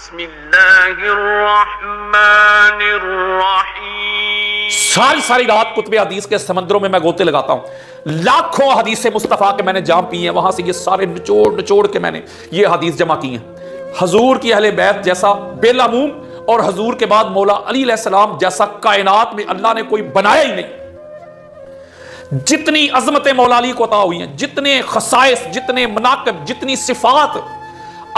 بسم اللہ الرحمن الرحیم۔ ساری رات کتب حدیث کے سمندروں میں گوتے لگاتا ہوں، لاکھوں حدیث مصطفیٰ کے میں نے جام پی ہیں، وہاں سے یہ سارے نچوڑ کے میں نے یہ حدیث جمع کی ہیں۔ حضور کی اہل بیت جیسا بیلا موم اور حضور کے بعد مولا علی علیہ السلام جیسا کائنات میں اللہ نے کوئی بنایا ہی نہیں۔ جتنی عظمتیں مولا علی کو عطا ہوئی ہیں، جتنے خصائص، جتنے مناقب، جتنی صفات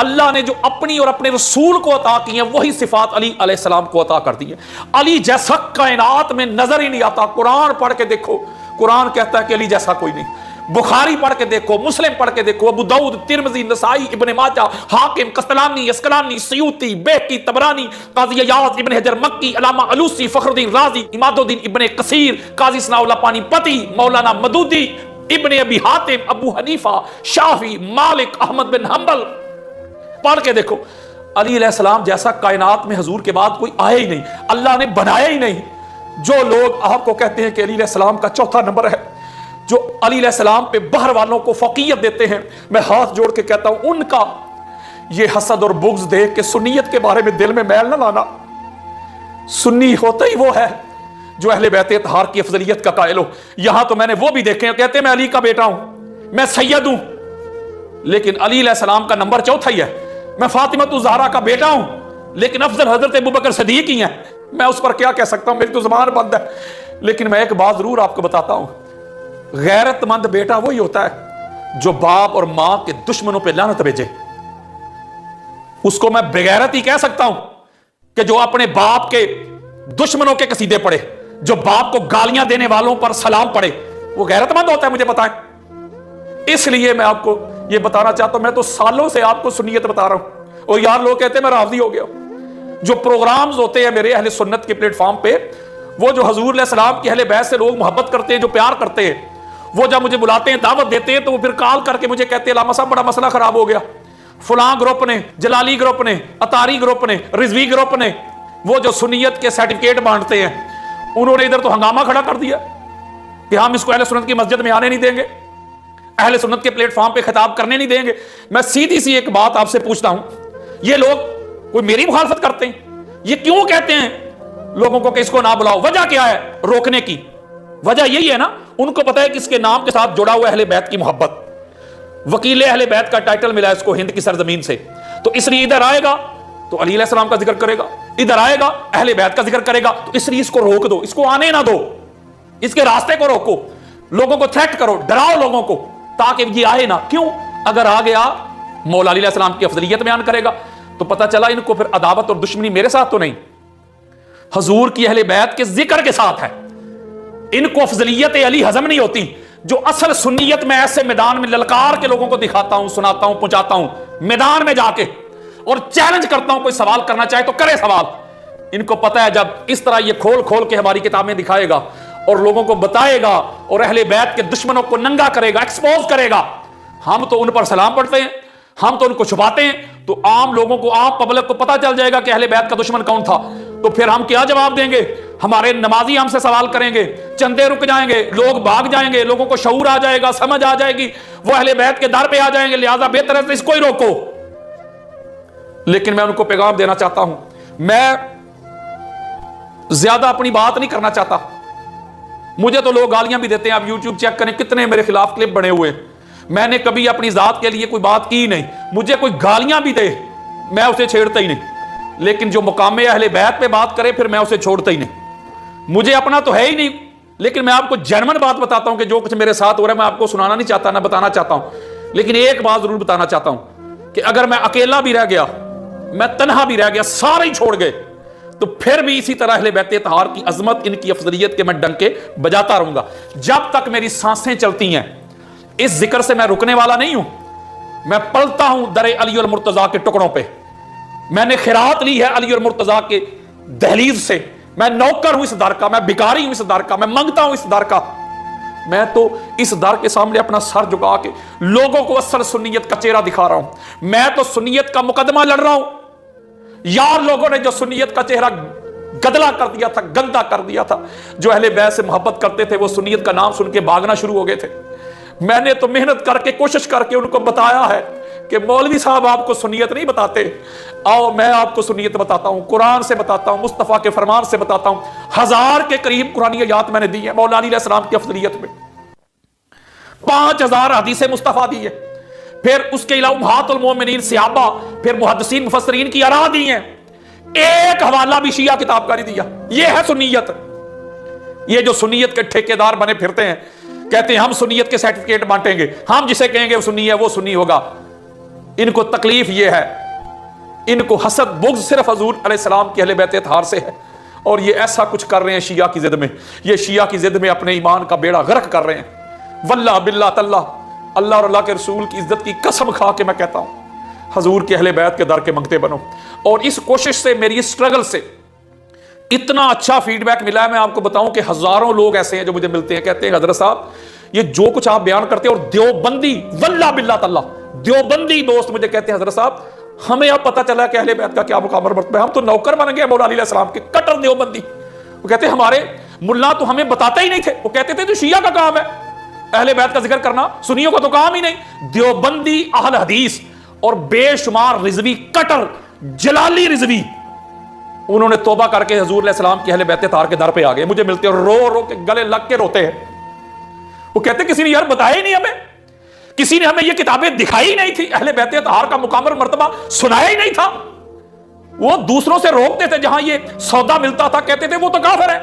اللہ نے جو اپنی اور اپنے رسول کو عطا کی ہیں، وہی صفات علی علیہ السلام کو عطا کر دی ہیں۔ علی جیسا کائنات میں نظر ہی نہیں آتا۔ قرآن پڑھ کے دیکھو، قرآن کہتا ہے کہ علی جیسا کوئی نہیں۔ بخاری پڑھ کے دیکھو، مسلم پڑھ کے دیکھو، ابو داؤد، ترمذی، نسائی، ابن ماجہ، حاکم، قسطلانی، اسقلانی، سیوطی، بیہقی، طبرانی، قاضی عیاض، ابن حجر مکی، علامہ علوسی، فخر الدین رازی، عماد الدین ابن کثیر، قاضی ثناء اللہ پانی پتی، مولانا مدودی، ابن ابی حاتم، ابو حنیفہ، شافعی، مالک، احمد بن حنبل، پڑھ کے دیکھو۔ علی علیہ السلام جیسا کائنات میں حضور کے بعد کوئی آیا ہی نہیں، اللہ نے بنایا ہی نہیں۔ جو لوگ آپ کو کہتے ہیں کہ علی علیہ السلام کا چوتھا نمبر ہے، جو علی علیہ السلام پہ بہر والوں کو فوقیت دیتے ہیں، میں ہاتھ جوڑ کے کہتا ہوں ان کا یہ حسد اور بغض دیکھ کے سنیت کے بارے میں دل میں میل نہ لانا۔ سنی ہوتا ہی وہ ہے جو اہل بیت اطہار کی افضلیت کا قائل ہو۔ یہاں تو میں نے وہ بھی دیکھے ہیں کہتے ہیں میں علی کا بیٹا ہوں، میں سید ہوں، لیکن علی علیہ السلام کا نمبر چوتھا ہی ہے۔ میں فاطمہ الزہرا کا بیٹا ہوں، لیکن افضل حضرت ابوبکر صدیق ہی ہیں۔ میں اس پر کیا کہہ سکتا ہوں، میری تو زبان بند ہے۔ لیکن میں ایک بات ضرور آپ کو بتاتا ہوں، غیرت مند بیٹا وہی ہوتا ہے جو باپ اور ماں کے دشمنوں پہ لعنت بھیجے۔ اس کو میں بغیرت ہی کہہ سکتا ہوں کہ جو اپنے باپ کے دشمنوں کے قصیدے پڑھے، جو باپ کو گالیاں دینے والوں پر سلام پڑھے، وہ غیرت مند ہوتا ہے، مجھے بتائیں۔ اس لیے میں آپ کو یہ بتانا چاہتا ہوں، میں تو سالوں سے آپ کو سنیت بتا رہا ہوں، اور یار لوگ کہتے ہیں میں رافضی ہو گیا۔ جو پروگرامز ہوتے ہیں میرے اہل سنت کے پلیٹ فارم پہ، وہ جو حضور علیہ السلام کی اہل بیت سے لوگ محبت کرتے ہیں، جو پیار کرتے ہیں، وہ جب مجھے بلاتے ہیں، دعوت دیتے ہیں، تو وہ پھر کال کر کے مجھے کہتے ہیں علامہ صاحب بڑا مسئلہ خراب ہو گیا، فلاں گروپ نے، جلالی گروپ نے، اطاری گروپ نے، رضوی گروپ نے، وہ جو سنیت کے سرٹیفکیٹ بانٹتے ہیں، انہوں نے ادھر تو ہنگامہ کھڑا کر دیا کہ ہم اس کو اہل سنت کی مسجد میں آنے نہیں دیں گے، اہل سنت کے پلیٹ فارم پہ خطاب کرنے نہیں دیں گے۔ میں سیدھی سی ایک بات آپ سے پوچھتا ہوں، یہ لوگ کوئی میری مخالفت کرتے ہیں؟ یہ کیوں کہتے ہیں لوگوں کو کہ اس کو نہ بلاؤ؟ وجہ کیا ہے روکنے کی؟ وجہ یہی ہے نا، ان کو پتا ہے کہ اس کے نام کے ساتھ جڑا ہوا اہل بیت کی محبت، وکیل اہل بیت کا ٹائٹل ملا اس کو ہند کی سرزمین سے، تو اس لیے ادھر آئے گا تو علی علیہ السلام کا ذکر کرے گا، ادھر آئے گا اہل بیت کا ذکر کرے گا، تو اس لیے اس کو روک دو، اس کو آنے نہ دو، اس کے راستے کو روکو، لوگوں کو تھریٹ کرو، ڈراؤ لوگوں کو تاکہ یہ آئے نہ۔ کیوں؟ اگر آ گیا مولا علی علیہ السلام کی افضلیت بیان کرے گا تو پتہ چلا ان کو پھر عداوت اور دشمنی میرے ساتھ تو نہیں، حضور کی اہل بیت کے ذکر کے ساتھ ہے۔ ان کو افضلیت علی ہضم نہیں ہوتی۔ جو اصل سنیت میں ایسے میدان میں للکار کے لوگوں کو دکھاتا ہوں، سناتا ہوں، پہنچاتا ہوں، میدان میں جا کے، اور چیلنج کرتا ہوں کوئی سوال کرنا چاہے تو کرے سوال۔ ان کو پتہ ہے جب اس طرح یہ کھول کے ہماری کتابیں دکھائے گا اور لوگوں کو بتائے گا اور اہل بیت کے دشمنوں کو ننگا کرے گا، ایکسپوز کرے گا، ہم تو ان پر سلام پڑھتے ہیں، ہم تو ان کو چھپاتے ہیں، تو عام لوگوں کو، عام پبلک کو پتہ چل جائے گا کہ اہل بیت کا دشمن کون تھا، تو پھر ہم کیا جواب دیں گے؟ ہمارے نمازی ہم سے سوال کریں گے، چندے رک جائیں گے، لوگ بھاگ جائیں گے، لوگوں کو شعور آ جائے گا، سمجھ آ جائے گی، وہ اہل بیت کے در پہ آ جائیں گے، لہٰذا بہتر ہے اس کو ہی روکو۔ لیکن میں ان کو پیغام دینا چاہتا ہوں، میں زیادہ اپنی بات نہیں کرنا چاہتا۔ مجھے تو لوگ گالیاں بھی دیتے ہیں، آپ یوٹیوب چیک کریں کتنے میرے خلاف کلپ بنے ہوئے، میں نے کبھی اپنی ذات کے لیے کوئی بات کی نہیں، مجھے کوئی گالیاں بھی دے میں اسے چھیڑتا ہی نہیں، لیکن جو مقام اہل بیت پہ بات کرے پھر میں اسے چھوڑتا ہی نہیں۔ مجھے اپنا تو ہے ہی نہیں، لیکن میں آپ کو جنمن بات بتاتا ہوں کہ جو کچھ میرے ساتھ ہو رہا ہے میں آپ کو سنانا نہیں چاہتا، نہ بتانا چاہتا ہوں، لیکن ایک بات ضرور بتانا چاہتا ہوں کہ اگر میں اکیلا بھی رہ گیا، میں تنہا بھی رہ گیا، سارے ہی چھوڑ گئے، تو پھر بھی اسی طرح اہل بیت اطہار کی عظمت، ان کی افضلیت کے میں ڈنکے بجاتا رہوں گا جب تک میری سانسیں چلتی ہیں۔ اس ذکر سے میں رکنے والا نہیں ہوں، میں پلتا ہوں در علی المرتضیٰ کے ٹکڑوں پہ، میں نے خیرات لی ہے علی المرتضیٰ کے دہلیز سے، میں نوکر ہوں اس در کا، میں بھکاری ہوں اس در کا، میں منگتا ہوں اس در کا، میں تو اس در کے سامنے اپنا سر جھکا کے لوگوں کو اصل سنیت کا چہرہ دکھا رہا ہوں۔ میں تو سنیت کا مقدمہ لڑ رہا ہوں، یار لوگوں نے جو سنیت کا چہرہ گدلا کر دیا تھا، گندا کر دیا تھا، جو اہل بیت سے محبت کرتے تھے وہ سنیت کا نام سن کے بھاگنا شروع ہو گئے تھے۔ میں نے تو محنت کر کے، کوشش کر کے ان کو بتایا ہے کہ مولوی صاحب آپ کو سنیت نہیں بتاتے، آؤ میں آپ کو سنیت بتاتا ہوں، قرآن سے بتاتا ہوں، مصطفیٰ کے فرمان سے بتاتا ہوں۔ 1000 کے قریب قرآنی آیات میں نے دی ہیں مولا علی علیہ السلام کی افضلیت میں، 5000 حدیث مصطفیٰ دی ہے، پھر اس کے علاوہ امہات المومنین صحابہ، پھر محدثین مفسرین کی آراء دی ہیں، ایک حوالہ بھی شیعہ کتاب کا نہیں دیا۔ یہ ہے سنیت۔ یہ جو سنیت کے ٹھیکیدار بنے پھرتے ہیں، کہتے ہیں ہم سنیت کے سرٹیفکیٹ بانٹیں گے، ہم جسے کہیں گے وہ سنی ہے وہ سنی ہوگا، ان کو تکلیف یہ ہے، ان کو حسد بغض صرف حضور علیہ السلام کی اہل بیت اطہار سے ہے، اور یہ ایسا کچھ کر رہے ہیں شیعہ کی ضد میں، یہ شیعہ کی ضد میں اپنے ایمان کا بیڑا غرق کر رہے ہیں۔ واللہ باللہ تاللہ، اللہ اور اللہ کے رسول کی عزت کی قسم کھا کے میں کہتا ہوں، حضور کے اہل بیت کے در کے منگتے بنو۔ اور اس کوشش سے، میری اس اسٹرگل سے اتنا اچھا فیڈ بیک ملا ہے، میں آپ کو بتاؤں کہ ہزاروں لوگ ایسے ہیں جو مجھے ملتے ہیں، کہتے ہیں حضرت صاحب یہ جو کچھ آپ بیان کرتے ہیں، اور دیوبندی، واللہ باللہ تاللہ دیوبندی دوست مجھے کہتے ہیں حضرت صاحب ہمیں اب پتہ چلا کہ اہل بیت کا کیا مقام اور مرتبہ ہے، ہم تو نوکر بن گئے مولا علی علیہ السلام کے، کٹر دیوبندی۔ وہ کہتے ہیں ہمارے ملا تو ہمیں بتاتے ہی نہیں تھے، وہ کہتے تھے تو شیعہ کا کام ہے اہل بیت کا ذکر کرنا، سنیوں کا تو کام ہی نہیں۔ دیوبندی اہل حدیث اور بے شمار رضوی، کٹر جلالی رضوی، انہوں نے توبہ کر کے حضور علیہ السلام کی اہل بیت اطہار کے در پہ آ گئے، مجھے ملتے ہیں رو رو کے گلے لگ کے روتے ہیں۔ وہ کہتے کسی نے یار بتایا ہی نہیں ہمیں، کسی نے ہمیں یہ کتابیں دکھائی نہیں تھی، اہل بیت اطہار کا مقام اور مرتبہ سنایا ہی نہیں تھا۔ وہ دوسروں سے روکتے تھے، جہاں یہ سودا ملتا تھا کہتے تھے وہ تو کافر ہے،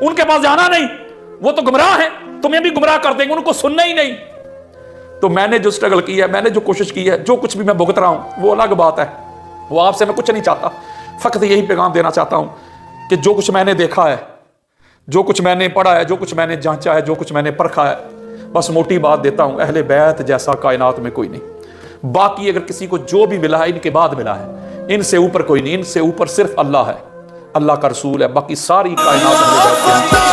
ان کے پاس جانا نہیں، وہ تو گمراہ ہیں، تمہیں بھی گمراہ کر دیں گے، ان کو سننا ہی نہیں۔ تو میں نے جو سٹرگل کی ہے، میں نے جو کوشش کی ہے، جو کچھ بھی میں بھگت رہا ہوں وہ الگ بات ہے، وہ آپ سے میں کچھ نہیں چاہتا، فقط یہی پیغام دینا چاہتا ہوں کہ جو کچھ میں نے دیکھا ہے، جو کچھ میں نے پڑھا ہے، جو کچھ میں نے جانچا ہے، جو کچھ میں نے پرکھا ہے، بس موٹی بات دیتا ہوں، اہل بیت جیسا کائنات میں کوئی نہیں۔ باقی اگر کسی کو جو بھی ملا ہے ان کے بعد ملا ہے، ان سے اوپر کوئی نہیں، ان سے اوپر صرف اللہ ہے، اللہ کا رسول ہے، باقی ساری کائنات اہل بیت کے